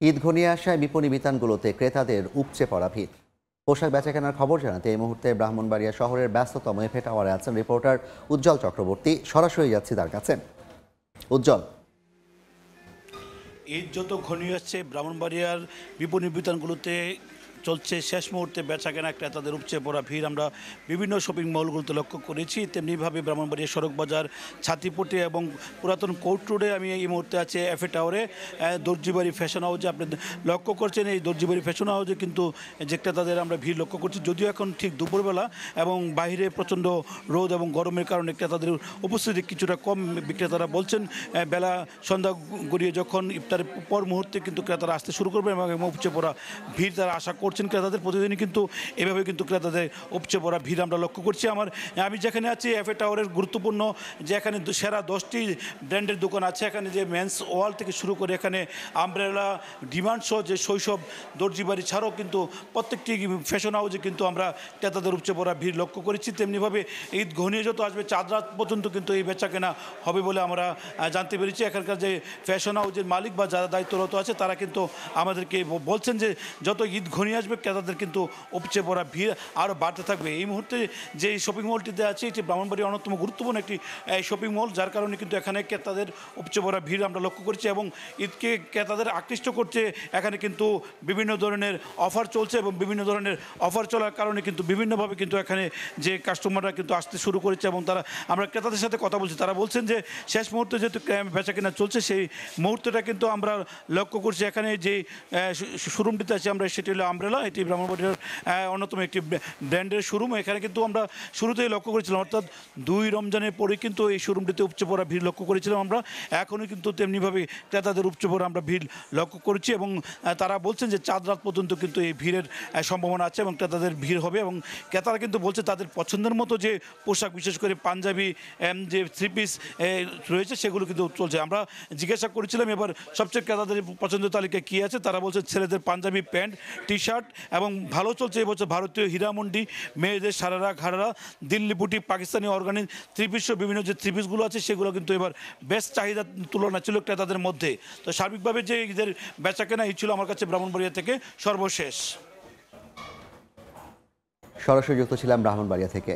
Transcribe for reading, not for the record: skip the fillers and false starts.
ঈদ ঘনিয়ে আসায় বিপণী বিতানগুলোতে ক্রেতাদের উপচে পড়া ভিড়। পোশাক বেচাকেনার খবর জানাতে এই মুহূর্তে ব্রাহ্মণবাড়িয়া শহরের ব্যস্ততম এফএ টাওয়ারে আছেন রিপোর্টার উজ্জ্বল চক্রবর্তী। সরাসরি যাচ্ছি তার কাছে। উজ্জ্বল, ঈদ যত ঘনিয়ে আসছে ব্রাহ্মণবাড়িয়ার বিপণী বিতানগুলোতে চলছে শেষ মুহূর্তে বেচাকেনা, ক্রেতাদের উপচে পড়া ভিড় আমরা বিভিন্ন শপিং মলগুলোতে লক্ষ্য করেছি। তেমনিভাবে ব্রাহ্মণবাড়িয়া সড়ক বাজার, ছাতিপট্টি এবং পুরাতন কোর্ট রোডে আমি এই মুহূর্তে আছি এফএ টাওয়ারে দর্জিবাড়ি ফ্যাশন হাউসে। আপনি লক্ষ্য করছেন এই দর্জিবাড়ি ফ্যাশন হাউসে কিন্তু যে ক্রেতাদের আমরা ভিড় লক্ষ্য করছি, যদিও এখন ঠিক দুপুরবেলা এবং বাইরে প্রচণ্ড রোদ এবং গরমের কারণে ক্রেতাদের উপস্থিতি কিছুটা কম। বিক্রেতারা বলছেন বেলা সন্ধ্যা গড়িয়ে যখন ইফতারের পর মুহূর্তে কিন্তু ক্রেতারা আসতে শুরু করবে এবং উপচে পড়া ভিড় তারা আশা করছেন ক্রেতাদের। প্রতিদিনই কিন্তু এভাবে কিন্তু ক্রেতাদের উপচে পড়া ভিড় আমরা লক্ষ্য করছি। আমি যেখানে আছি এফএ টাওয়ারের গুরুত্বপূর্ণ যে এখানে সেরা 10টি ব্র্যান্ডের দোকান আছে। এখানে যে মেন্স ওয়াল থেকে শুরু করে এখানে আমব্রেলা, ডিমান্ড সহ যে শৈশব দর্জিবাড়ি ছাড়াও কিন্তু প্রত্যেকটি ফ্যাশন হাউসে কিন্তু আমরা ক্রেতাদের উপচে পড়া ভিড় লক্ষ্য করেছি। তেমনিভাবে ঈদ ঘনিয়ে যত আসবে চাঁদ রাত পর্যন্ত কিন্তু এই বেচা কেনা হবে বলে আমরা জানতে পেরেছি। এখানকার যে ফ্যাশন হাউসের মালিক বা যারা দায়িত্বরত আছে তারা কিন্তু আমাদেরকে বলছেন যে যত ঈদ ঘনিয়ে আসবে ক্রেতাদের কিন্তু উপচে পড়া ভিড় আরও বাড়তে থাকবে। এই মুহূর্তে যে শপিং মলটিতে আছে এটি ব্রাহ্মণবাড়িয়ার অন্যতম গুরুত্বপূর্ণ একটি শপিং মল, যার কারণে কিন্তু এখানে ক্রেতাদের উপচে পড়া ভিড় আমরা লক্ষ্য করছি এবং ঈদকে ক্রেতাদের আকৃষ্ট করছে। এখানে কিন্তু বিভিন্ন ধরনের অফার চলছে এবং বিভিন্ন ধরনের অফার চলার কারণে কিন্তু বিভিন্নভাবে কিন্তু এখানে যে কাস্টমাররা কিন্তু আসতে শুরু করেছে এবং আমরা ক্রেতাদের সাথে কথা বলছি। তারা বলছেন যে শেষ মুহূর্তে যেহেতু বেচা কেনা চলছে সেই মুহূর্তটা কিন্তু আমরা লক্ষ্য করছি। এখানে যে শোরুমটিতে আছে আমরা সেটি হলো আমব্রেলা, এটি ব্রাহ্মণবাড়িয়ার অন্যতম একটি ব্র্যান্ডের শোরুম। এখানে কিন্তু আমরা শুরুতেই লক্ষ্য করেছিলাম, অর্থাৎ 2 রমজানের পরে কিন্তু এই শোরুমটিতে উপচে পড়া ভিড় লক্ষ্য করেছিলাম আমরা। এখনও কিন্তু তেমনিভাবে ক্রেতাদের উপচে পড়া আমরা ভিড় লক্ষ্য করছি এবং তারা বলছেন যে চাঁদ রাত পর্যন্ত কিন্তু এই ভিড়ের সম্ভাবনা আছে এবং ক্রেতাদের ভিড় হবে এবং ক্রেতারা কিন্তু বলছে তাদের পছন্দের মতো যে পোশাক, বিশেষ করে পাঞ্জাবি যে 3 পিস রয়েছে সেগুলো কিন্তু চলছে। আমরা জিজ্ঞাসা করেছিলাম এবার সবচেয়ে ক্রেতাদের পছন্দের তালিকায় কী আছে। তারা বলছে ছেলেদের পাঞ্জাবি, প্যান্ট, টি শার্ট এবং ভালো চলছে এবছর ভারতীয় হীরামন্ডি, মেয়েদের সারারা, ঘাড়ারা, দিল্লি বুটি, পাকিস্তানি অর্গানিক 3 পিস, বিভিন্ন যে 3 পিসগুলো আছে সেগুলো কিন্তু এবার বেশ চাহিদার তুলনা ছিল ক্রেতাদের মধ্যে। তো সার্বিকভাবে যে ঈদের বেচাকেনা এই ছিল আমার কাছে ব্রাহ্মণবাড়িয়া থেকে সর্বশেষ। সরাসরি যুক্ত ছিলাম ব্রাহ্মণবাড়িয়া থেকে।